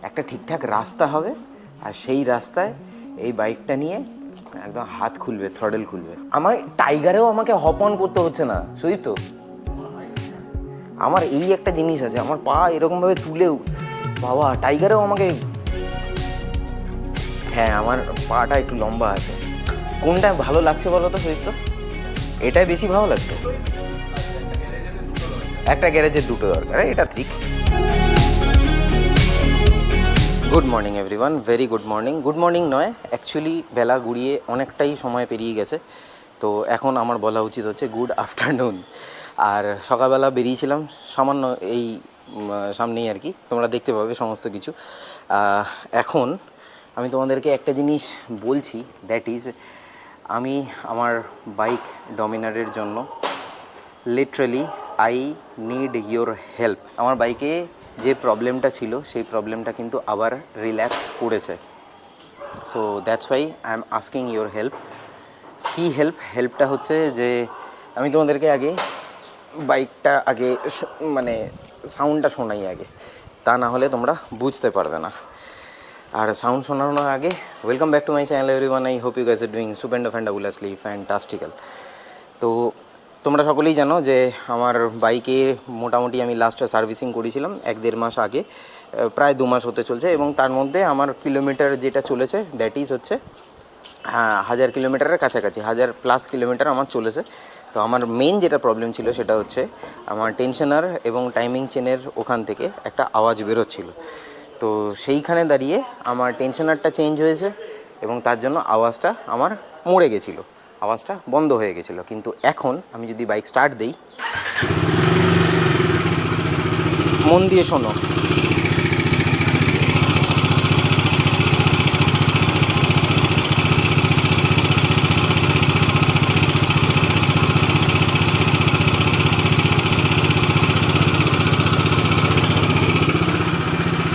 একটা ঠিকঠাক রাস্তা হবে, আর সেই রাস্তায় এই বাইকটা নিয়ে একদম হাত খুলবে, থ্রডেল খুলবে। আমার টাইগারেও আমাকে হপ অন করতে হচ্ছে না, শুধু তো আমার এই একটা জিনিস আছে, আমার পা এরকমভাবে তুলেও বাবা টাইগারেও আমাকে, হ্যাঁ আমার পাটা একটু লম্বা আছে। কোনটা ভালো লাগছে বলো তো সুদীপ্ত? এটাই বেশি ভালো লাগতো। একটা গ্যারেজের দুটো দরকার, এটা ঠিক। Good morning everyone, very good morning. Good morning নয়, অ্যাকচুয়ালি বেলা গুড়িয়ে অনেকটাই সময় পেরিয়ে গেছে, তো এখন আমার বলা উচিত হচ্ছে গুড আফটারনুন। আর সকালবেলা বেরিয়েছিলাম সামান্য এই সামনেই আর কি, তোমরা দেখতে পাবে সমস্ত কিছু। এখন আমি তোমাদেরকে একটা জিনিস বলছি, দ্যাট ইজ আমি আমার বাইক ডমিনারের জন্য literally I need your help. আমার বাইকে যে প্রবলেমটা ছিল সেই প্রবলেমটা কিন্তু আবার রিল্যাক্স করেছে। So that's why I am asking your help. কী হেল্প? হেল্পটা হচ্ছে যে আমি তোমাদেরকে আগে বাইকটা আগে মানে সাউন্ডটা শোনাই আগে, তা না হলে তোমরা বুঝতে পারবে না। আর সাউন্ড শোনানোর আগে welcome back to my channel everyone. I hope you guys are doing supendo fantabulously fantastical. তো তোমরা সকলেই জানো যে আমার বাইকে মোটামুটি আমি লাস্ট সার্ভিসিং করেছিলাম 1-1.5 মাস আগে, প্রায় 2 মাস হতে চলছে, এবং তার মধ্যে আমার কিলোমিটার যেটা চলেছে দ্যাট ইজ হচ্ছে 1000 কিলোমিটারের কাছাকাছি, 1000+ কিলোমিটার আমার চলেছে। তো আমার মেন যেটা প্রবলেম ছিল সেটা হচ্ছে আমার টেনশনার এবং টাইমিং চেনের ওখান থেকে একটা আওয়াজ বেরোচ্ছিল। তো সেইখানে দাঁড়িয়ে আমার টেনশনারটা চেঞ্জ হয়েছে এবং তার জন্য আওয়াজটা আমার মরে গেছিলো, আওয়াজটা বন্ধ হয়ে গেছিলো। কিন্তু এখন আমি যদি বাইক স্টার্ট দিই, মন দিয়ে শোনো,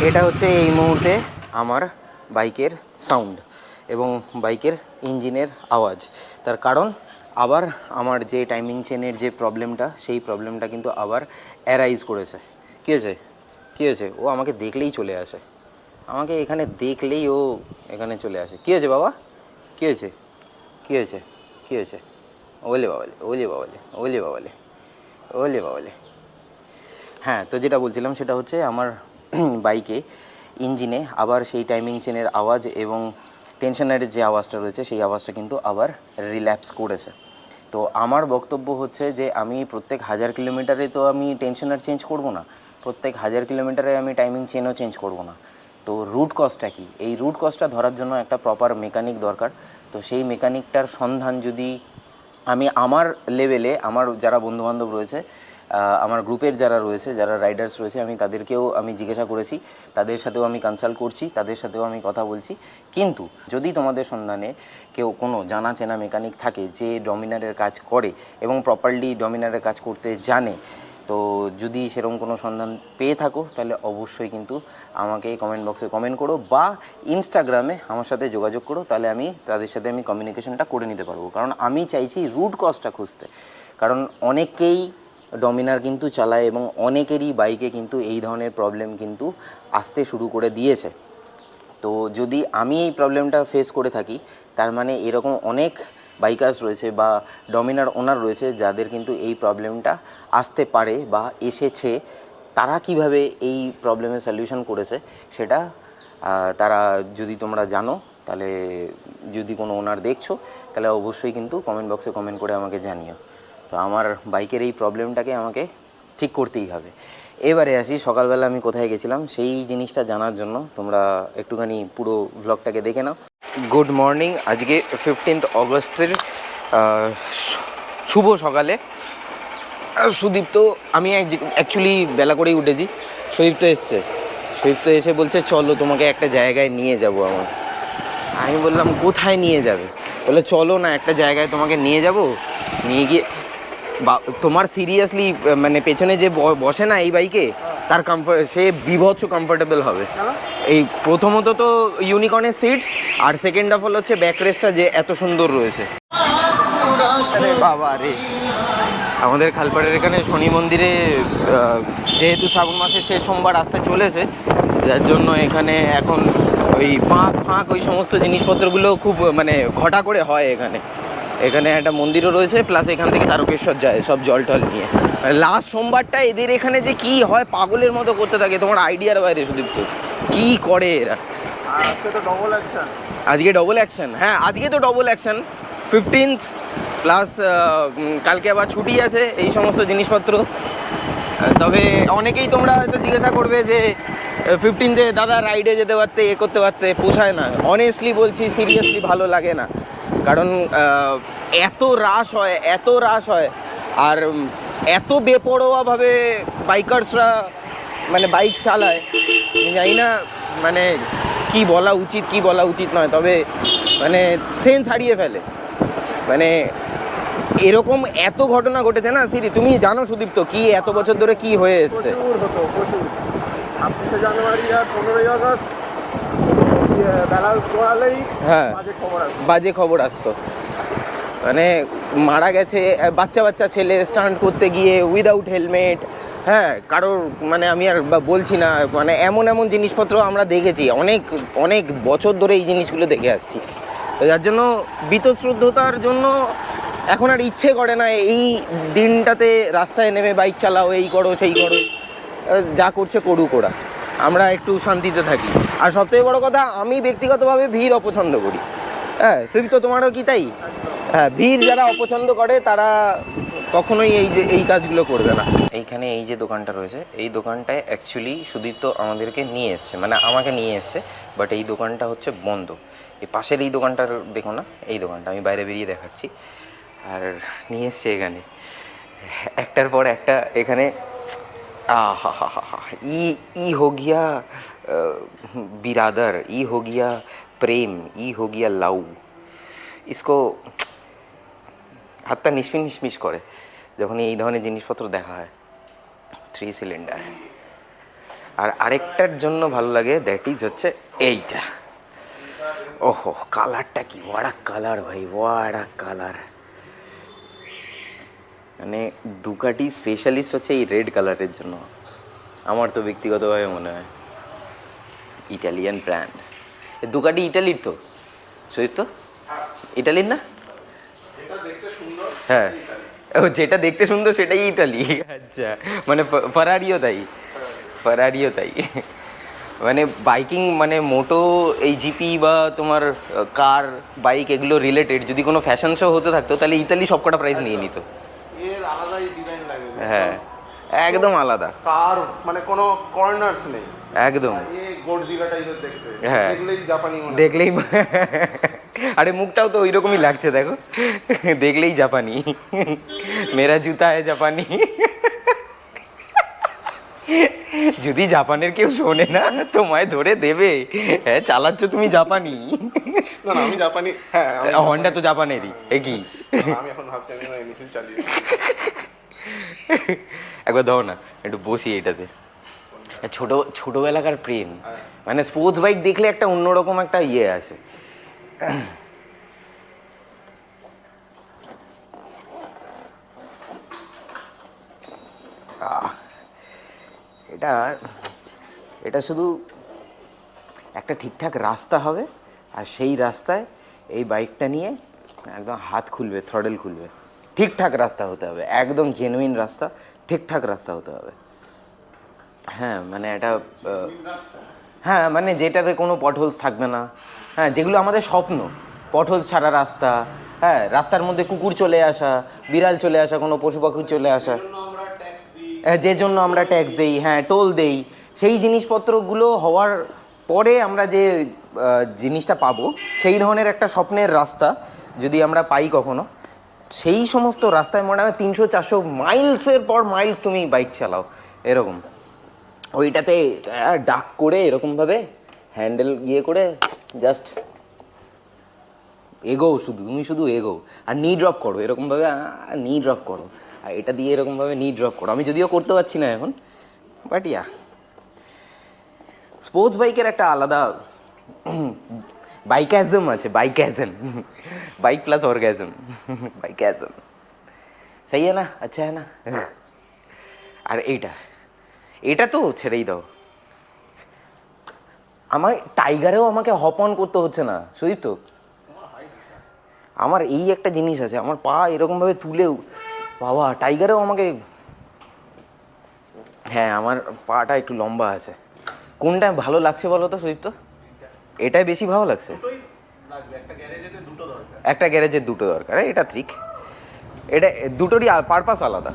এটা হচ্ছে এই মুহূর্তে আমার বাইকের সাউন্ড এবং বাইকের ইঞ্জিনের আওয়াজ। তার কারণ আবার আমার যে টাইমিং চেনের যে প্রবলেমটা, সেই প্রবলেমটা কিন্তু আবার অ্যারাইজ করেছে। কী হয়েছে? কী হয়েছে? ও আমাকে দেখলেই চলে আসে, আমাকে এখানে দেখলেই ও এখানে চলে আসে। কী হয়েছে বাবা? কী হয়েছে? কী হয়েছে? কী হয়েছে? ওলে বাবালে, ওলে বাবালে, ওলে বাবালে, ওলে বাবালে। হ্যাঁ, তো যেটা বলছিলাম সেটা হচ্ছে আমার বাইকে ইঞ্জিনে আবার সেই টাইমিং চেনের আওয়াজ এবং টেনশনারের যে আওয়াজটা রয়েছে সেই আওয়াজটা কিন্তু আবার রিল্যাপস করেছে। তো আমার বক্তব্য হচ্ছে যে আমি প্রত্যেক 1000 কিলোমিটারে তো আমি টেনশনার চেঞ্জ করব না, প্রত্যেক 1000 কিলোমিটারে আমি টাইমিং চেনও চেঞ্জ করব না। তো রুট কজটা কী? এই রুট কজটা ধরার জন্য একটা প্রপার মেকানিক দরকার। তো সেই মেকানিকটার সন্ধান যদি আমি আমার লেভেলে, আমার যারা বন্ধুবান্ধব রয়েছে, আমার গ্রুপের যারা রয়েছে, যারা রাইডার্স রয়েছে, আমি তাদেরকেও আমি জিজ্ঞাসা করেছি, তাদের সাথেও আমি কনসাল্ট করছি, তাদের সাথেও আমি কথা বলছি। কিন্তু যদি তোমাদের সন্ধানে কেউ কোনো জানা চেনা মেকানিক থাকে যে ডমিনারের কাজ করে এবং প্রপারলি ডমিনারের কাজ করতে জানে, তো যদি সেরকম কোনো সন্ধান পেয়ে থাকো তাহলে অবশ্যই কিন্তু আমাকে কমেন্ট বক্সে কমেন্ট করো বা ইনস্টাগ্রামে আমার সাথে যোগাযোগ করো, তাহলে আমি তাদের সাথে আমি কমিউনিকেশনটা করে নিতে পারবো। কারণ আমি চাইছি রুট কজটা খুঁজতে, কারণ অনেকেই ডমিনার কিন্তু চালায় এবং অনেকেরই বাইকে কিন্তু এই ধরনের প্রবলেম কিন্তু আসতে শুরু করে দিয়েছে। তো যদি আমি এই প্রবলেমটা ফেস করে থাকি, তার মানে এরকম অনেক বাইকার্স রয়েছে বা ডমিনার ওনার রয়েছে যাদের কিন্তু এই প্রবলেমটা আসতে পারে বা এসেছে। তারা কিভাবে এই প্রবলেমের সলিউশন করেছে সেটা তারা যদি তোমরা জানো, তাহলে যদি কোনো ওনার দেখছো তাহলে অবশ্যই কিন্তু কমেন্ট বক্সে কমেন্ট করে আমাকে জানিও। তো আমার বাইকের এই প্রবলেমটাকে আমাকে ঠিক করতেই হবে। এবারে আসি সকালবেলা আমি কোথায় গেছিলাম সেই জিনিসটা জানার জন্য তোমরা একটুখানি পুরো ভ্লগটাকে দেখে নাও। গুড মর্নিং, আজকে 15 অগস্টের শুভ সকালে। সুদীপ্ত, আমি অ্যাকচুয়ালি বেলা করেই উঠেছি, সুদীপ্ত এসছে, সুদীপ্ত এসে বলছে চলো তোমাকে একটা জায়গায় নিয়ে যাবো। আমি বললাম কোথায় নিয়ে যাবে? বলে চলো না একটা জায়গায় তোমাকে নিয়ে যাব, নিয়ে গিয়ে তোমার সিরিয়াসলি মানে পেছনে যে বসে না এই বাইকে, তার কমফর্ট, সে বিভৎস কমফোর্টেবল হবে। এই প্রথমত তো ইউনিকর্নের সিট, আর সেকেন্ড অফ অল হচ্ছে ব্যাক রেস্টটা যে এত সুন্দর রয়েছে। আরে বাবা রে, আমাদের খালপাড়ের এখানে শনি মন্দিরে যেহেতু শ্রাবণ মাসে শেষ সোমবার আসতে চলেছে, যার জন্য এখানে এখন ওই পাঁক ফাঁক ওই সমস্ত জিনিসপত্রগুলো খুব মানে ঘটা করে হয় এখানে। এখানে একটা মন্দিরও রয়েছে, প্লাস এখান থেকে তারকেশ্বর যায় সব জল টল নিয়ে। লাস্ট সোমবারটা এদের এখানে যে কি হয় পাগলের মতো করতে থাকে, তোমার আইডিয়ার বাইরে সুদীপ্ত। কি করে এরা? আজকে তো ডবল অ্যাকশন। আজকে ডবল অ্যাকশন, হ্যাঁ আজকে তো ডবল অ্যাকশন 15th প্লাস কালকে আবার ছুটি আছে এই সমস্ত জিনিসপত্র। তবে অনেকেই তোমরা হয়তো জিজ্ঞাসা করবে যে 15th দাদা রাইডে যেতে পারতে, এ করতে পারতে। পোষায় না, অনেস্টলি বলছি, সিরিয়াসলি ভালো লাগে না। কারণ এত রাশ হয়, এত রাশ হয়, আর এত বেপরোয়াভাবে বাইকার্সরা মানে বাইক চালায়, আমি জানি না মানে কি বলা উচিত কি বলা উচিত নয়, তবে মানে সেন্স হারিয়ে ফেলে। মানে এরকম এত ঘটনা ঘটেছে না সিরি, তুমি জানো সুদীপ্ত কি এত বছর ধরে কি হয়ে এসছে। প্রচুর হতো, প্রচুর। 26 জানুয়ারি আর 15ই আগস্ট বেলা গড়ালেই হ্যাঁ বাজে খবর আসতো। মানে মারা গেছে বাচ্চা বাচ্চা ছেলে স্টান্ট করতে গিয়ে উইদাউট হেলমেট। হ্যাঁ, কারোর মানে আমি আর বলছি না, মানে এমন এমন জিনিসপত্র আমরা দেখেছি, অনেক অনেক বছর ধরে এই জিনিসগুলো দেখে আসছি। তো যার জন্য বীতশ্রদ্ধতার জন্য এখন আর ইচ্ছে করে না এই দিনটাতে রাস্তায় নেমে বাইক চালাও, এই করো সেই করো। যা করছে করুক ওরা, আমরা একটু শান্তিতে থাকি। আর সবথেকে বড় কথা, আমি ব্যক্তিগতভাবে ভিড় অপছন্দ করি। হ্যাঁ সুদীপ্ত, তোমারও কি তাই? হ্যাঁ, ভিড় যারা অপছন্দ করে তারা কখনোই এই কাজগুলো করবে না। এইখানে এই যে দোকানটা রয়েছে, এই দোকানটায় অ্যাকচুয়ালি সুদীপ্ত আমাদেরকে নিয়ে এসছে, মানে আমাকে নিয়ে এসছে, বাট এই দোকানটা হচ্ছে বন্ধ। এই পাশের এই দোকানটার দেখো না, এই দোকানটা আমি বাইরে বেরিয়ে দেখাচ্ছি। আর নিয়ে এসছে এখানে একটার পর একটা। এখানে हा हा हा हा ई हो गया बिरादर, ई हो गया प्रेम, ई हो गया लाउ। इसको হাতটা নিষ্পিস নিষ্পিস করে যখন এই ধরনের জিনিসপত্র দেখা হয়। 3 সিলিন্ডার। আর আরেকটার জন্য ভালো লাগে, দ্যাট ইজ হচ্ছে এইটা। ওহো, কালারটা কি ওয়াড়া কালার ভাই, ওয়াড়া কালার। মানে দুকাটি স্পেশালিস্ট হচ্ছে এই রেড কালারের জন্য, আমার তো ব্যক্তিগতভাবে মনে হয়। ইটালিয়ান ব্র্যান্ড দুকাটি, ইটালির তো সত্যি তো, ইটালির না? হ্যাঁ, ও যেটা দেখতে সুন্দর সেটাই ইটালি। আচ্ছা, মানে ফারারিও তাই, ফারারিও তাই। মানে বাইকিং মানে মোটো এই জিপি বা তোমার কার বাইক এগুলো রিলেটেড যদি কোনো ফ্যাশন শো হতে থাকতো তাহলে ইতালি সবকটা প্রাইজ নিয়ে নিত। এর আলাদাই ডিজাইন লাগে। হ্যাঁ একদম আলাদা, কার মানে কোনো কর্নার্স নেই একদম। এই গডজিলা টাইপের দেখতে, হ্যাঁ দেখলেই জাপানি মনে দেখলেই আরে মুখটাও তো ওই রকমই লাগছে দেখো, দেখলেই জাপানি। মেরা জুতা হ্যায় জাপানি। যদি জাপানের কেউ শোনে না তোমায় ধরে দেবে, হ্যাঁ চালাচ্ছ তুমি জাপানি। না না, আমি জাপানি। হ্যাঁ, হন্ডা তো জাপানেরই, এ কি? আমি এখন ভাবছি আমি এনিথিং চালিয়ে। একবার দাও না, একটু বসি এটাতে। ছোটবেলাকার প্রেম, মানে স্পোর্টস বাইক দেখলে একটা অন্যরকম একটা ইয়ে আছে। এটা এটা শুধু একটা ঠিকঠাক রাস্তা হবে, আর সেই রাস্তায় এই বাইকটা নিয়ে একদম হাত খুলবে, থ্রডেল খুলবে। ঠিকঠাক রাস্তা হতে হবে, একদম জেনুইন রাস্তা, ঠিকঠাক রাস্তা হতে হবে। হ্যাঁ মানে এটা হ্যাঁ মানে যেটাতে কোনো পটহোলস থাকবে না। হ্যাঁ, যেগুলো আমাদের স্বপ্ন, পটহোলস ছাড়া রাস্তা। হ্যাঁ, রাস্তার মধ্যে কুকুর চলে আসা, বিড়াল চলে আসা, কোনো পশু পাখি চলে আসা, যে জন্য আমরা ট্যাক্স দিই, হ্যাঁ টোল দেই, সেই জিনিসপত্রগুলো হওয়ার পরে আমরা যে জিনিসটা পাবো, সেই ধরনের একটা স্বপ্নের রাস্তা যদি আমরা পাই কখনো, সেই সমস্ত রাস্তায় মনে হয় 300-400 মাইলসের পর মাইলস তুমি বাইক চালাও এরকম। ওইটাতে ডাক করে এরকমভাবে হ্যান্ডেল ইয়ে করে জাস্ট এগোও, তুমি শুধু এগোও আর নি ড্রপ করো এরকমভাবে, নি ড্রপ করো। আর এটা দিয়ে এরকমভাবে নি ড্রপ করো। আমি যদিও করতে পারছি না এখন, বাট ইয়া স্পোর্টস বাইকের একটা আলাদা বাইকঅ্যাজম আছে, বাইকঅ্যাজম, বাইক প্লাস অর্গ্যাজম, বাইকঅ্যাজম। সেই না, আচ্ছা না। আর এটা তো ছেড়েই দাও, আমার টাইগারেও আমাকে হপ অন করতে হচ্ছে না সুদীপ। তো আমার এই একটা জিনিস আছে, আমার পা এরকমভাবে তুলেও বাবা টাইগারেও আমাকে, হ্যাঁ আমার পাটা একটু লম্বা আছে। কোনটা ভালো লাগছে বলো তো সুদীপ? তো এটাই বেশি ভালো লাগছে। একটা গ্যারেজের দুটো দরকার, এটা ঠিক। এটা দুটোরই পারপাস আলাদা,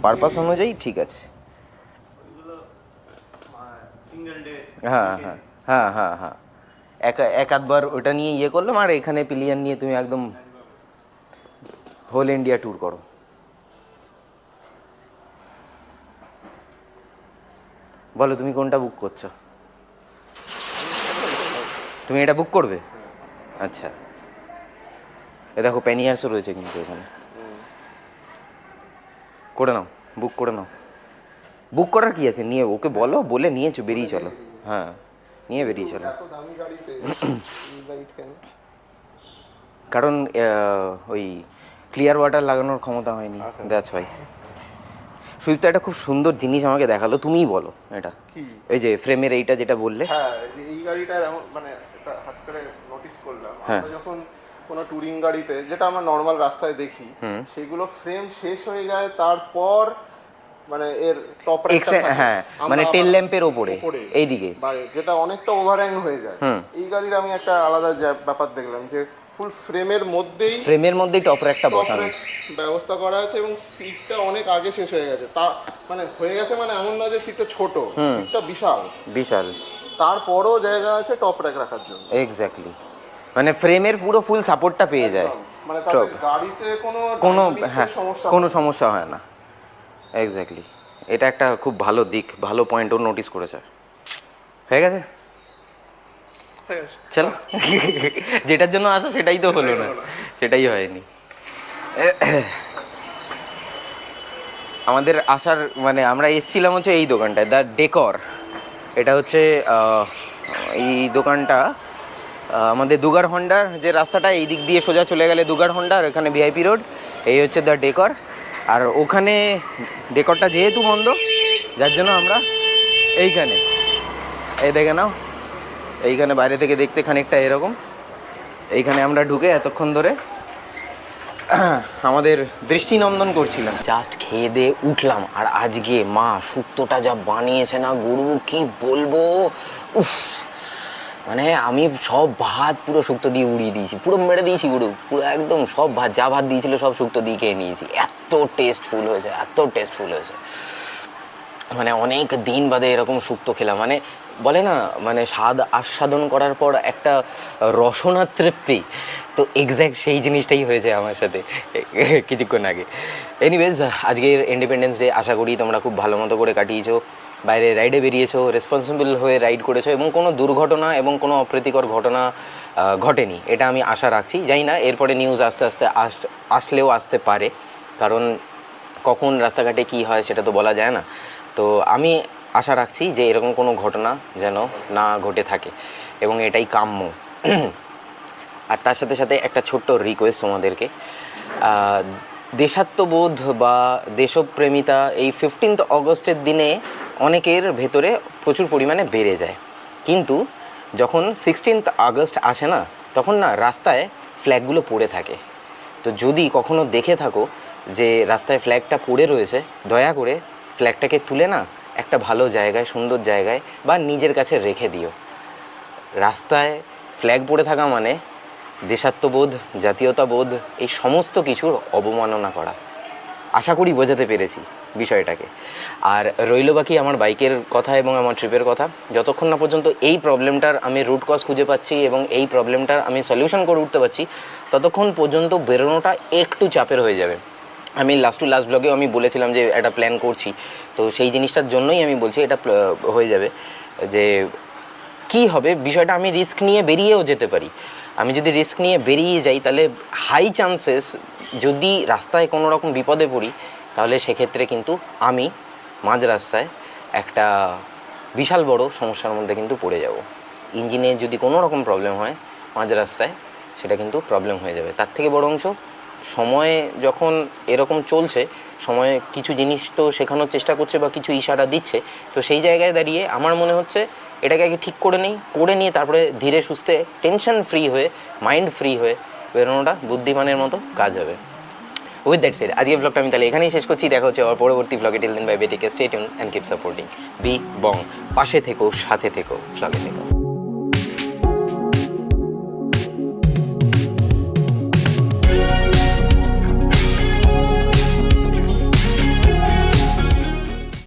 পারপাস অনুযায়ী ঠিক আছে। হ্যাঁ হ্যাঁ হ্যাঁ হ্যাঁ হ্যাঁ, এক আধবার ওটা নিয়ে ইয়ে করলাম, আর এখানে পিলিয়ান নিয়ে তুমি একদম হোল ইন্ডিয়া ট্যুর করো। বলো তুমি কোনটা বুক করছো? তুমি এটা বুক করবে? আচ্ছা, এ দেখো প্যানিয়ার্সও রয়েছে কিন্তু এখানে, করে নাও, বুক করে নাও। বুক করার কি আছে, নিয়ে ওকে বলো, বলে নিয়েছো, বেরিয়ে চলো। হ্যাঁ নিয়ে বেরিয়ে চলো। কারণ ওই ক্লিয়ার ওয়াটার লাগানোর ক্ষমতা হয়নি, দ্যাটস ওয়াই। সুদীপ্ত একটা খুব সুন্দর জিনিস আমাকে দেখালো, তুমিই বলো এটা কি? এই যে ফ্রেমের এইটা যেটা বললে। হ্যাঁ, এই গাড়িটার এমন মানে এটা হাত করে নোটিস করলাম, হ্যাঁ। আমরা যখন কোনো ট্যুরিং গাড়িতে, যেটা আমরা নর্মাল রাস্তায় দেখি, সেগুলো ফ্রেম শেষ হয়ে যায়, তারপর মানে এর টপ হ্যাঁ মানে টেল ল্যাম্পের ওপরে এইদিকে, যেটা অনেকটা ওভারহ্যাং হয়ে যায়। এই গাড়ির আমি একটা আলাদা ব্যাপার দেখলাম, যে ফুল ফ্রেমের মধ্যেই টপ র্যাকটা বসানো ব্যবস্থা করা আছে, এবং সিটটা অনেক আগে শেষ হয়ে গেছে। তা মানে হয়ে গেছে মানে এমন না যে সিটটা ছোট, সিটটা বিশাল বিশাল, তারপরও জায়গা আছে টপ র্যাক রাখার জন্য। এক্স্যাক্টলি, মানে ফ্রেমের পুরো ফুল সাপোর্টটা পেয়ে যায়, মানে তাতে গাড়িতে কোনো সমস্যা হয় না। এক্স্যাক্টলি, এটা একটা খুব ভালো দিক, ভালো পয়েন্টও নোটিস করেছে। হয়ে গেছে, চলো। যেটার জন্য আসো সেটাই তো হলো না, সেটাই হয়নি। আমাদের আসার মানে আমরা এসছিলাম হচ্ছে এই দোকানটায়, দ্য ডেকর। এটা হচ্ছে এই দোকানটা আমাদের দুগার হন্ডার যে রাস্তাটা, এই দিক দিয়ে সোজা চলে গেলে দুগার হন্ডা, আর এখানে ভিআইপি রোড, এই হচ্ছে দ্য ডেকর। আর ওখানে ডেকরটা যেহেতু বন্ধ, যার জন্য আমরা এইখানে, এই দেখে নাও, এইখানে বাইরে থেকে দেখতে খানিকটা এরকম, এইখানে আমরা ঢুকে এতক্ষণ ধরে আমাদের দৃষ্টিনন্দন করছিলাম। জাস্ট খেয়ে দিয়ে উঠলাম, আর আজকে মা শুক্তোটা যা বানিয়েছে না গরু, কি বলবো, উফ, মানে আমি সব ভাত পুরো শুক্তো দিয়ে উড়িয়ে দিয়েছি, পুরো মেরে দিয়েছি গরু, পুরো একদম সব ভাত, যা ভাত দিয়েছিল সব শুক্তো দিয়ে খেয়ে নিয়েছি। এত টেস্টফুল হয়েছে, এত টেস্টফুল হয়েছে, মানে অনেক দিন বাদে এরকম শুক্তো খেলাম। মানে বলে না, মানে স্বাদ আস্বাদন করার পর একটা রসনা তৃপ্তি, তো এক্স্যাক্ট সেই জিনিসটাই হয়েছে আমার সাথে কিছুক্ষণ আগে। এনিওয়েজ, আজকের ইন্ডিপেন্ডেন্স ডে আশা করি তোমরা খুব ভালো মতো করে কাটিয়েছো, বাইরে রাইডে বেরিয়েছো, রেসপন্সিবল হয়ে রাইড করেছো, এবং কোনো দুর্ঘটনা এবং কোনো অপ্রীতিকর ঘটনা ঘটেনি, এটা আমি আশা রাখছি। জানি না এরপরে নিউজ আস্তে আস্তে আসলেও আসতে পারে, কারণ কখন রাস্তাঘাটে কী হয় সেটা তো বলা যায় না। তো আমি আশা রাখছি যে এরকম কোনো ঘটনা যেন না ঘটে থাকে, এবং এটাই কাম্য। আর তার সাথে সাথে একটা ছোট্ট রিকোয়েস্ট তোমাদেরকে, দেশাত্মবোধ বা দেশপ্রেমিতা এই 15th অগস্টের দিনে অনেকের ভেতরে প্রচুর পরিমাণে বেড়ে যায়, কিন্তু যখন 16th আগস্ট আসে না, তখন না রাস্তায় ফ্ল্যাগগুলো পড়ে থাকে। তো যদি কখনো দেখে থাকো যে রাস্তায় ফ্ল্যাগটা পড়ে রয়েছে, দয়া করে ফ্ল্যাগটাকে তুলে না একটা ভালো জায়গায়, সুন্দর জায়গায় বা নিজের কাছে রেখে দিও। রাস্তায় ফ্ল্যাগ পড়ে থাকা মানে দেশাত্মবোধ, জাতীয়তাবোধ, এই সমস্ত কিছুর অবমাননা করা। আশা করি বোঝাতে পেরেছি বিষয়টাকে। আর রইল বাকি আমার বাইকের কথা এবং আমার ট্রিপের কথা। যতক্ষণ না পর্যন্ত এই প্রবলেমটার আমি রুট কজ খুঁজে পাচ্ছি এবং এই প্রবলেমটার আমি সলিউশন করে উঠতে পারছি, ততক্ষণ পর্যন্ত বেরোনোটা একটু চাপের হয়ে যাবে। আমি লাস্ট ব্লগেও আমি বলেছিলাম যে একটা প্ল্যান করছি, তো সেই জিনিসটার জন্যই আমি বলছি এটা হয়ে যাবে যে কি হবে বিষয়টা, আমি রিস্ক নিয়ে বেরিয়েও যেতে পারি। আমি যদি রিস্ক নিয়ে বেরিয়ে যাই, তাহলে হাই চান্সেস যদি রাস্তায় কোনো রকম বিপদে পড়ি, তাহলে সেক্ষেত্রে কিন্তু আমি মাঝ রাস্তায় একটা বিশাল বড় সমস্যার মধ্যে কিন্তু পড়ে যাব। ইঞ্জিনে যদি কোনো রকম প্রবলেম হয় মাঝ রাস্তায়, সেটা কিন্তু প্রবলেম হয়ে যাবে। তার থেকে বরঞ্চ সময়ে যখন এরকম চলছে, সময়ে কিছু জিনিস তো শেখানোর চেষ্টা করছে বা কিছু ইশারা দিচ্ছে, তো সেই জায়গায় দাঁড়িয়ে আমার মনে হচ্ছে এটাকে আগে ঠিক করে নিই, করে নিয়ে তারপরে ধীরে সুস্থে টেনশন ফ্রি হয়ে, মাইন্ড ফ্রি হয়ে বেরোনোটা বুদ্ধিমানের মতো কাজ হবে। উইথ দ্যাট সেড আজকের ব্লগটা আমি তাহলে এখানেই শেষ করছি। দেখা হচ্ছে আবার পরবর্তী ব্লগে। Till then bye, bye take care, stay tune and keep supporting B Bong. পাশে থেকো, সাথে থেকো, ব্লগে থেকো।